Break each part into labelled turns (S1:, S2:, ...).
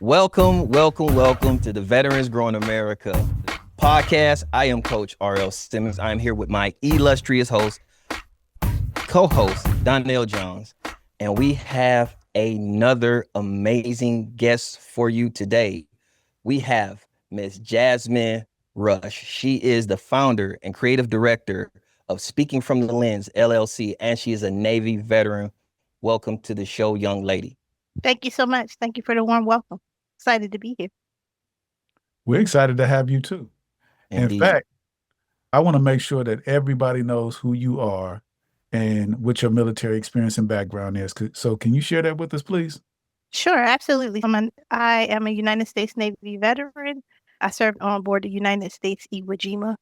S1: Welcome to the Veterans Growing America podcast. I am Coach R.L. Simmons. I'm here with my illustrious co-host, Donnell Johns, and we have another amazing guest for you today. We have Miss Jasmine Rush. She is the founder and creative director of Speaking from the Lens, LLC, and she is a Navy veteran. Welcome to the show, young lady.
S2: Thank you so much. Thank you for the warm welcome. Excited to be here.
S3: We're excited to have you too. In
S1: Indeed.
S3: fact, I want to make sure that everybody knows who you are and what your military experience and background is. So can you share that with us, please?
S2: Sure, absolutely. I am a United States Navy veteran. I served on board the USS Iwo Jima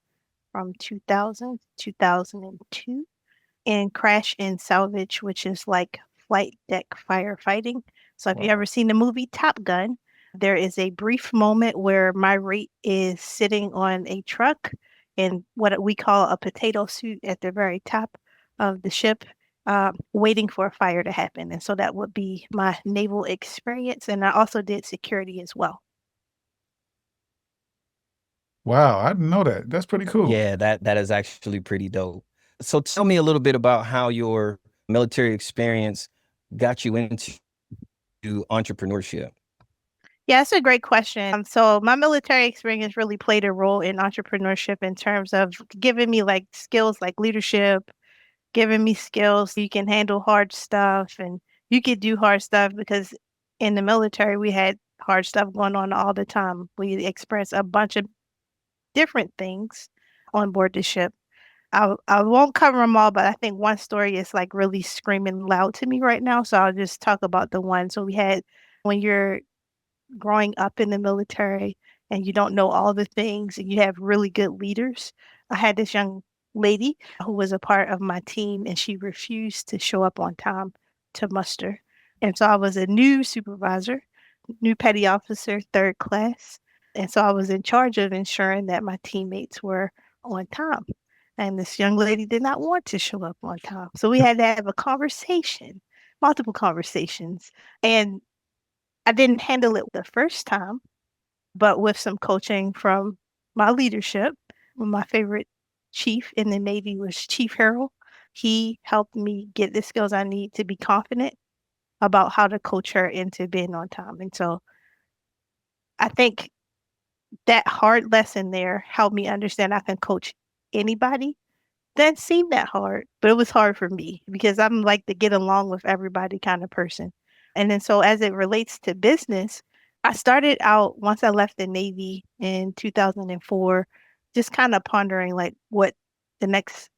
S2: from 2000 to 2002 in crash and salvage, which is like flight deck firefighting. So if you ever seen the movie Top Gun, there is a brief moment where my rate is sitting on a truck in what we call a potato suit at the very top of the ship, waiting for a fire to happen. And so that would be my naval experience. And I also did security as well.
S3: Wow, I didn't know that. That's pretty cool.
S1: Yeah, that is actually pretty dope. So tell me a little bit about how your military experience got you into entrepreneurship.
S2: Yeah, that's a great question. So my military experience really played a role in entrepreneurship in terms of giving me like skills like leadership, giving me skills so you can handle hard stuff and you could do hard stuff because in the military we had hard stuff going on all the time. We experienced a bunch of different things on board the ship. I won't cover them all, but I think one story is like really screaming loud to me right now. So I'll just talk about the one. So we had when you're growing up in the military and you don't know all the things and you have really good leaders. I had this young lady who was a part of my team and she refused to show up on time to muster. And so I was a new supervisor, new petty officer, third class. And so I was in charge of ensuring that my teammates were on time. And this young lady did not want to show up on time. So we had to have a conversation, multiple conversations. And I didn't handle it the first time, but with some coaching from my leadership, my favorite chief in the Navy was Chief R.L. He helped me get the skills I need to be confident about how to coach her into being on time. And so I think that hard lesson there helped me understand I can coach anybody. That seemed that hard, but it was hard for me because I'm like the get along with everybody kind of person. And then so as it relates to business, I started out once I left the Navy in 2004, just kind of pondering like what the next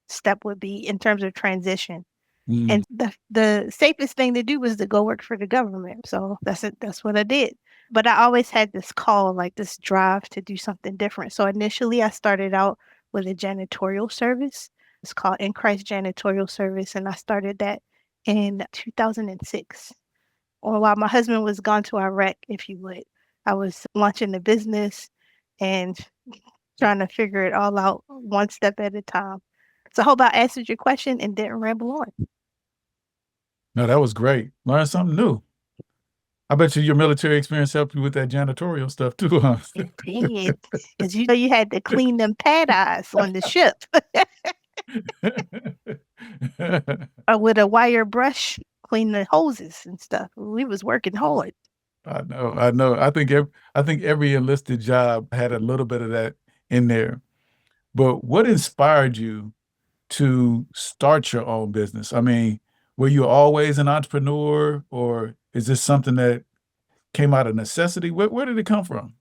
S2: step would be in terms of transition. And the safest thing to do was to go work for the government. So that's it. That's what I did. But I always had this call, like this drive to do something different. So initially I started out with a janitorial service. It's called In Christ Janitorial Service. And I started that in 2006. Or while my husband was gone to Iraq, if you would. I was launching the business and trying to figure it all out one step at a time. So I hope I answered your question and didn't ramble on.
S3: No, that was great. Learn something new. I bet you your military experience helped you with that janitorial stuff too, huh?
S2: It did. Because you know you had to clean them pad eyes on the ship or with a wire brush, clean the hoses and stuff. We was working hard.
S3: I know. I think every enlisted job had a little bit of that in there. But what inspired you to start your own business? I mean, were you always an entrepreneur, or is this something that came out of necessity? Where did it come from?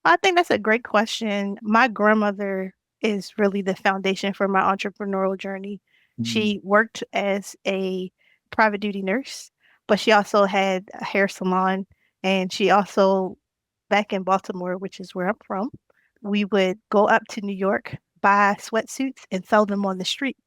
S2: I think that's a great question. My grandmother is really the foundation for my entrepreneurial journey.
S3: Mm.
S2: She worked as a private duty nurse, but she also had a hair salon. And she also, back in Baltimore, which is where I'm from, we would go up to New York, buy sweatsuits, and sell them on the street.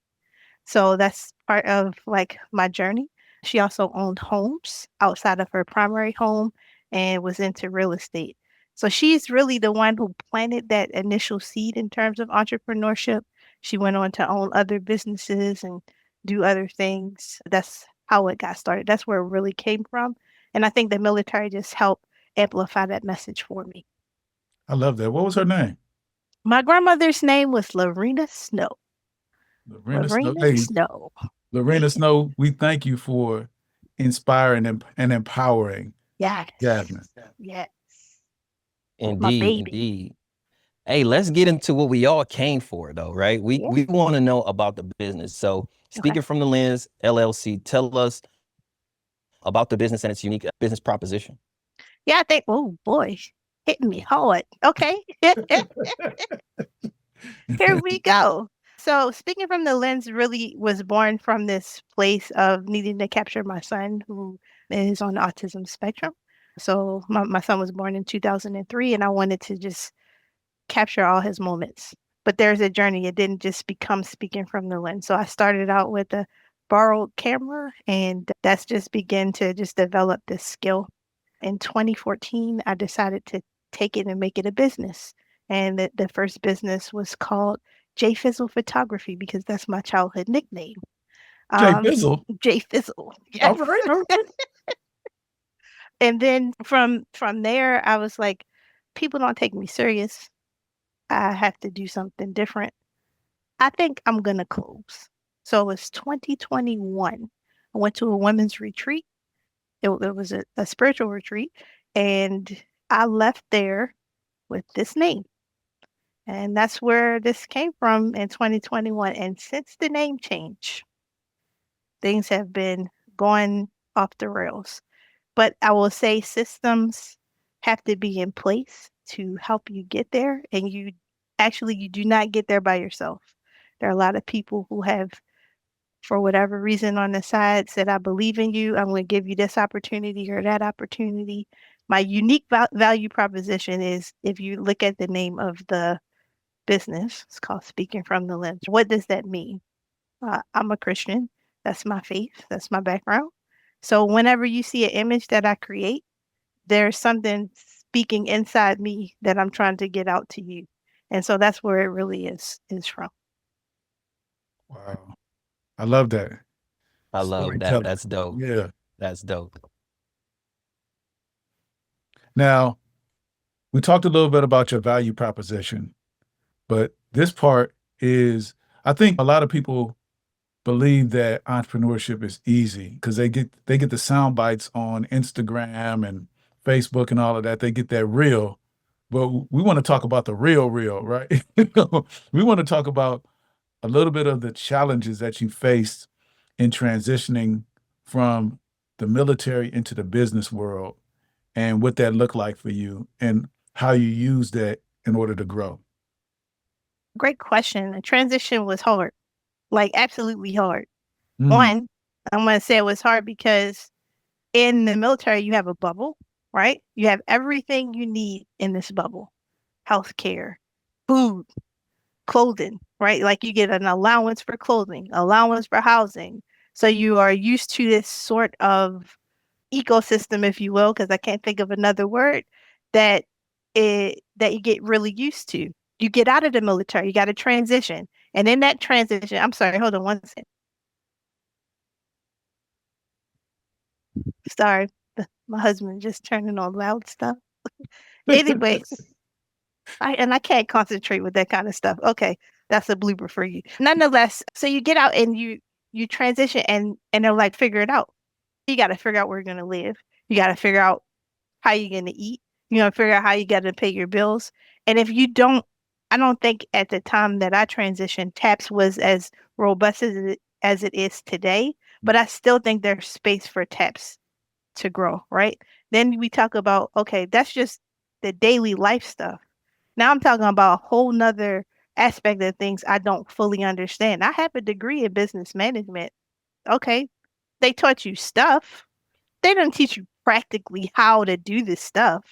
S2: So that's part of like my journey. She also owned homes outside of her primary home and was into real estate. So she's really the one who planted that initial seed in terms of entrepreneurship. She went on to own other businesses and do other things. That's how it got started. That's where it really came from. And I think the military just helped amplify that message for me.
S3: I love that. What was her name?
S2: My grandmother's name was Lorena Snow.
S3: Lorena Snow.
S2: Lorena
S3: Hey,
S2: Snow.
S3: Lorena Snow, we thank you for inspiring and empowering
S2: Yes.
S3: Jasmine.
S2: Yes. My
S1: Indeed,
S2: baby.
S1: indeed. Hey, let's get into what we all came for, though, right? We
S2: Yeah.
S1: we want to know about the business. So,
S2: Okay.
S1: speaking from the lens LLC, tell us about the business and its unique business proposition.
S2: Yeah, I think, oh boy, hitting me hard. Okay. Here we go. So, speaking from the lens really was born from this place of needing to capture my son who is on the autism spectrum. So, my son was born in 2003, and I wanted to just capture all his moments. But there's a journey. It didn't just become speaking from the lens. So, I started out with a borrowed camera, and that's just began to just develop this skill. In 2014, I decided to take it and make it a business. And the first business was called J Fizzle Photography because that's my childhood nickname.
S3: Jay
S2: Um,
S3: Fizzle.
S2: J Fizzle.
S3: All
S2: Yes.
S3: right, all right.
S2: And then from there, I was like, people don't take me serious. I have to do something different. I think I'm gonna close. So it was 2021. I went to a women's retreat. It was a spiritual retreat, and I left there with this name. And that's where this came from in 2021. And since the name change, things have been going off the rails. But I will say systems have to be in place to help you get there. And you do not get there by yourself. There are a lot of people who have, for whatever reason on the side, said, I believe in you. I'm going to give you this opportunity or that opportunity. My unique value proposition is if you look at the name of the business. It's called Speaking from the Lens. What does that mean? I'm a Christian. That's my faith. That's my background. So whenever you see an image that I create, there's something speaking inside me that I'm trying to get out to you. And so that's where it really is from.
S3: Wow. I love that.
S1: I love that.
S3: Storyteller.
S1: That's dope.
S3: Yeah.
S1: That's dope.
S3: Now, we talked a little bit about your value proposition, but this part is, I think a lot of people believe that entrepreneurship is easy because they get the sound bites on Instagram and Facebook and all of that. They get that real, but we want to talk about the real, right? We want to talk about a little bit of the challenges that you faced in transitioning from the military into the business world and what that looked like for you and how you use that in order to grow.
S2: Great question. The transition was hard, like absolutely hard.
S3: Mm,
S2: One, I'm going to say it was hard because in the military, you have a bubble, right? You have everything you need in this bubble: healthcare, food, clothing, right? Like you get an allowance for clothing, allowance for housing. So you are used to this sort of ecosystem, if you will, because I can't think of another word that that you get really used to. You get out of the military, you got to transition. And in that transition, I'm sorry, hold on one second. Sorry, my husband just turning on loud stuff. Anyway, I can't concentrate with that kind of stuff. Okay, that's a blooper for you. Nonetheless, so you get out and you transition and they're like, figure it out. You got to figure out where you're gonna live. You got to figure out how you're gonna eat. You know, figure out how you got to pay your bills. And if you don't, I don't think at the time that I transitioned, TAPS was as robust as it is today. But I still think there's space for TAPS to grow, right? Then we talk about, okay, that's just the daily life stuff. Now I'm talking about a whole nother aspect of things I don't fully understand. I have a degree in business management. Okay. They taught you stuff. They didn't teach you practically how to do this stuff,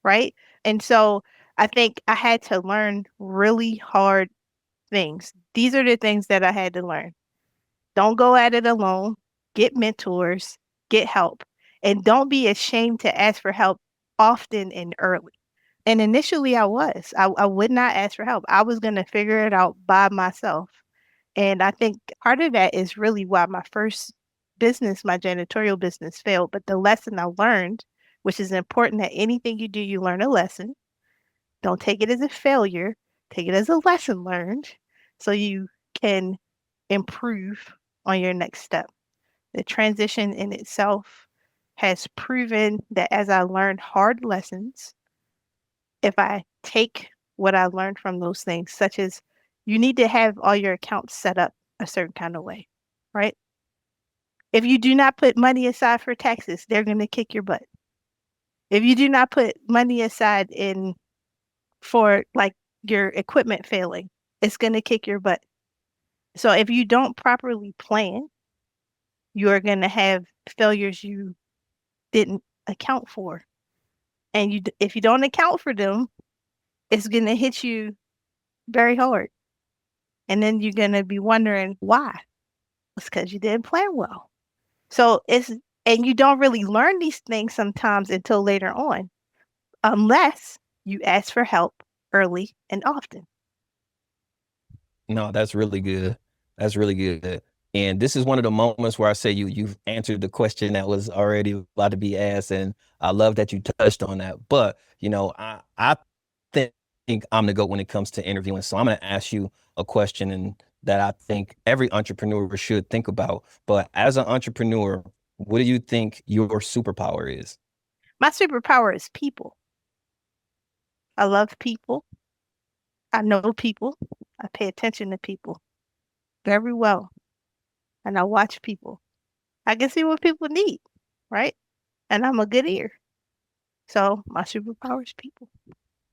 S2: right? And so I think I had to learn really hard things. These are the things that I had to learn. Don't go at it alone. Get mentors, get help, and don't be ashamed to ask for help often and early. And initially, I would not ask for help. I was going to figure it out by myself. And I think part of that is really why my first business, my janitorial business, failed. But the lesson I learned which is important that anything you do, you learn a lesson. Don't take it as a failure, take it as a lesson learned so you can improve on your next step. The transition in itself has proven that as I learned hard lessons, if I take what I learned from those things, such as you need to have all your accounts set up a certain kind of way, right? If you do not put money aside for taxes, they're going to kick your butt. If you do not put money aside in for like your equipment failing, it's going to kick your butt. So if you don't properly plan, you are going to have failures you didn't account for. And if you don't account for them, it's going to hit you very hard. And then you're going to be wondering why. It's because you didn't plan well. So and you don't really learn these things sometimes until later on, unless you ask for help early and often.
S1: No, that's really good. That's really good. And this is one of the moments where I say you've answered the question that was already about to be asked, and I love that you touched on that. But I think I'm the GOAT when it comes to interviewing. So I'm going to ask you a question and that I think every entrepreneur should think about. But as an entrepreneur, what do you think your superpower is?
S2: My superpower is people. I love people. I know people. I pay attention to people very well. And I watch people. I can see what people need, right? And I'm a good ear. So my superpower is people.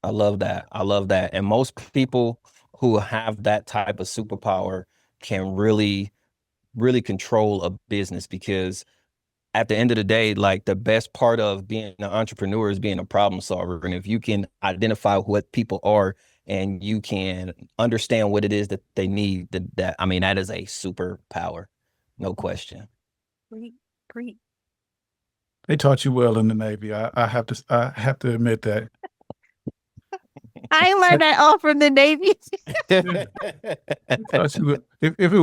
S1: I love that. I love that. And most people who have that type of superpower can really, really control a business, because at the end of the day, like, the best part of being an entrepreneur is being a problem solver. And if you can identify what people are and you can understand what it is that they need, that is a superpower. No question.
S2: Great, great.
S3: They taught you well in the Navy. I have to admit that.
S2: I ain't learned that all from the Navy.
S3: Taught you, if it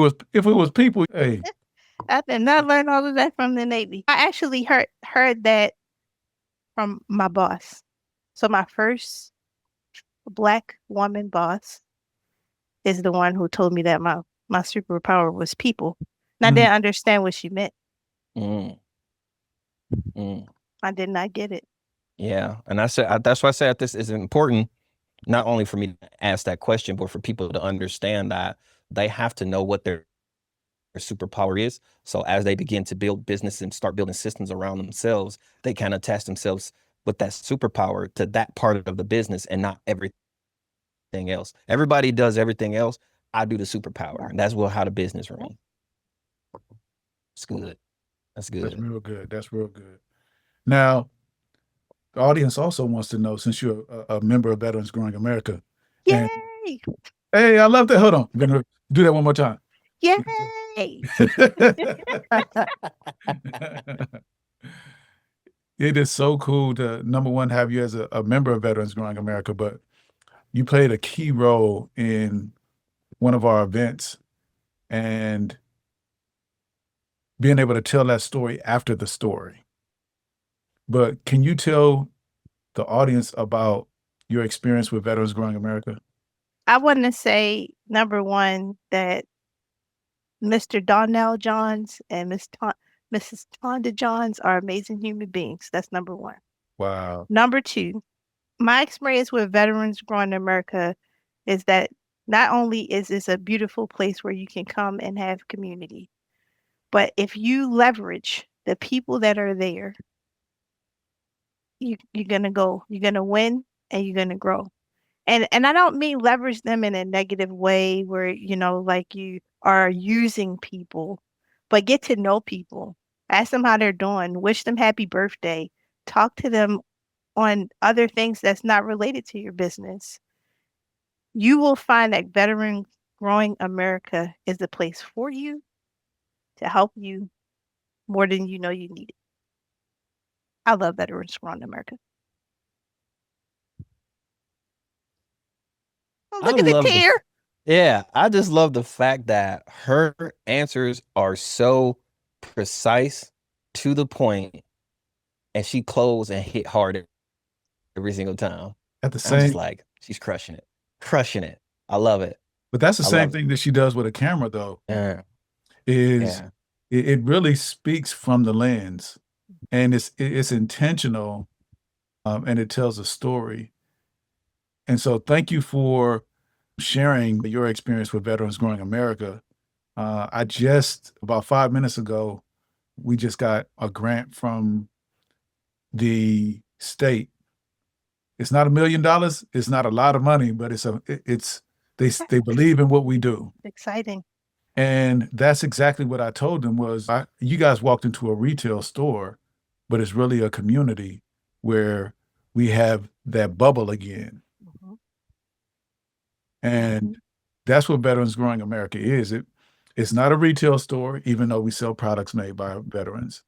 S3: was people, hey,
S2: I did not learn all of that from the Navy. I actually heard that from my boss. So my first Black woman boss is the one who told me that my superpower was people. And I didn't understand what she meant.
S1: Mm. Mm.
S2: I did not get it.
S1: Yeah. And that's why I said this is important, not only for me to ask that question, but for people to understand that they have to know what their superpower is. So as they begin to build business and start building systems around themselves, they kind of attach themselves with that superpower to that part of the business and not everything else. Everybody does everything else. I do the superpower. And that's how the business runs. It's good. That's good.
S3: That's real good. That's real good. Now, the audience also wants to know, since you're a member of Veterans Growing America.
S2: Yay!
S3: Hey, I love that. Hold on. I'm going to do that one more time.
S2: Yay!
S3: It is so cool to, number one, have you as a member of Veterans Growing America, but you played a key role in one of our events and being able to tell that story after the story. But can you tell the audience about your experience with Veterans Growing America?
S2: I want to say, number one, that Mr. Donnell Johns and Mrs. Tonda Johns are amazing human beings. That's number one.
S3: Wow.
S2: Number two, my experience with Veterans Growing America is that not only is this a beautiful place where you can come and have community, but if you leverage the people that are there, you're gonna win and you're gonna grow. And I don't mean leverage them in a negative way where, like you are using people, but get to know people. Ask them how they're doing, wish them happy birthday, talk to them on other things that's not related to your business. You will find that Veteran Growing America is the place for you to help you more than you know you need it. I love Veterans Growing America. Look at the tear.
S1: Yeah, I just love the fact that her answers are so precise, to the point, and she closed and hit hard every single time.
S3: At the
S1: I'm just
S3: same,
S1: like, she's crushing it, crushing it. I love it.
S3: but that's the
S1: I
S3: same
S1: love it.
S3: thing that she does with a camera, though,
S1: Yeah,
S3: is
S1: yeah.
S3: it really speaks from the lens, and it's intentional, and it tells a story. And so thank you for sharing your experience with Veterans Growing America. I just, about 5 minutes ago, we just got a grant from the state. It's not $1 million. It's not a lot of money, but they believe in what we do.
S2: Exciting.
S3: And that's exactly what I told them was, you guys walked into a retail store, but it's really a community where we have that bubble again.
S2: Mhm.
S3: And that's what Veterans Growing America is. It's not a retail store, even though we sell products made by veterans.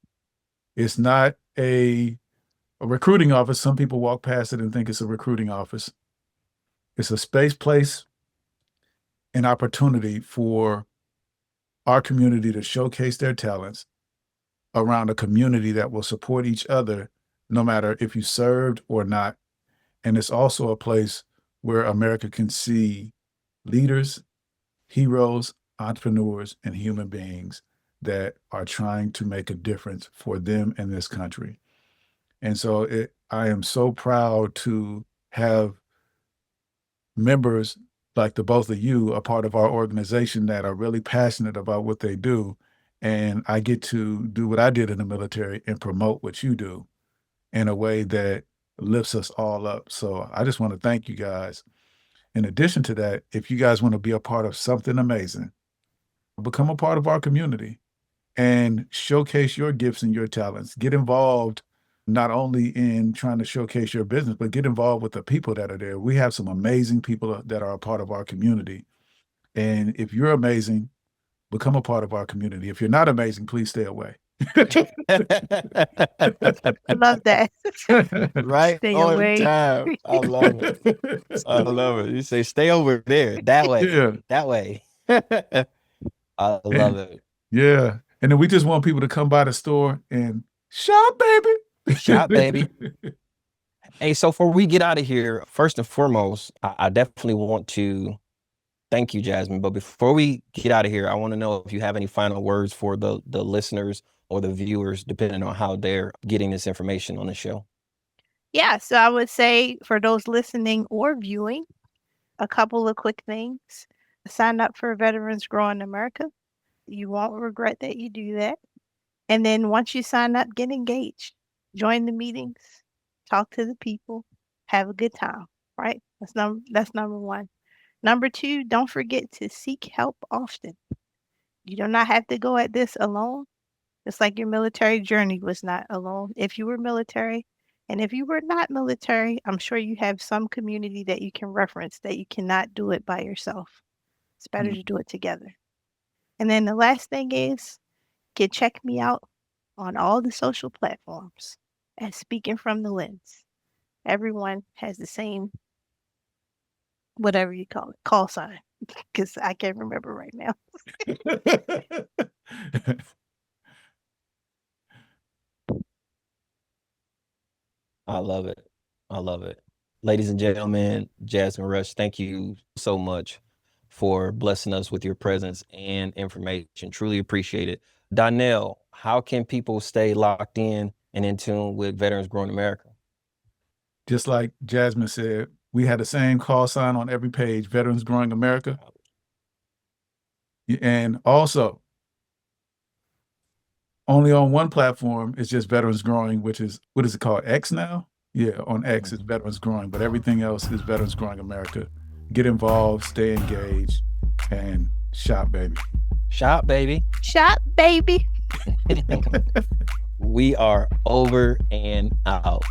S3: It's not a recruiting office. Some people walk past it and think it's a recruiting office. It's a space, place, and opportunity for our community to showcase their talents around a community that will support each other, no matter if you served or not. And it's also a place where America can see leaders, heroes, entrepreneurs, and human beings that are trying to make a difference for them and this country. And so I am so proud to have members like the both of you a part of our organization that are really passionate about what they do. And I get to do what I did in the military and promote what you do in a way that lifts us all up. So I just want to thank you guys. In addition to that, if you guys want to be a part of something amazing, become a part of our community and showcase your gifts and your talents. Get involved not only in trying to showcase your business, but get involved with the people that are there. We have some amazing people that are a part of our community. And if you're amazing, become a part of our community. If you're not amazing, please stay away.
S2: I love that.
S1: Right?
S2: Stay
S1: On
S2: away.
S1: time. I love it. I love it. You say, stay over there, that way,
S3: Yeah.
S1: that way. I love it.
S3: Yeah. And then we just want people to come by the store and shop, baby.
S1: Shop, baby. Hey, so before we get out of here, first and foremost, I definitely want to thank you, Jasmine. But before we get out of here, I want to know if you have any final words for the listeners or the viewers, depending on how they're getting this information on the show.
S2: Yeah, so I would say for those listening or viewing, a couple of quick things. Sign up for Veterans Growing America. You won't regret that you do that. And then once you sign up, get engaged. Join the meetings, talk to the people, have a good time, right? That's number one. Number two, don't forget to seek help often. You do not have to go at this alone. Just like your military journey was not alone. If you were military, and if you were not military, I'm sure you have some community that you can reference that you cannot do it by yourself. It's better to do it together. And then the last thing is, you can check me out on all the social platforms as Speaking from the Lens. Everyone has the same, whatever you call it, call sign, because I can't remember right now.
S1: I love it. I love it. Ladies and gentlemen, Jasmine Rush, thank you so much for blessing us with your presence and information. Truly appreciate it. Donnell, how can people stay locked in and in tune with Veterans Growing America?
S3: Just like Jasmine said, we had the same call sign on every page, Veterans Growing America. And also, only on one platform, it's just Veterans Growing, which is, what is it called, X now? Yeah, on X, it's Veterans Growing, but everything else is Veterans Growing America. Get involved, stay engaged, and shop, baby.
S1: Shop, baby.
S2: Shop, baby.
S1: We are over and out.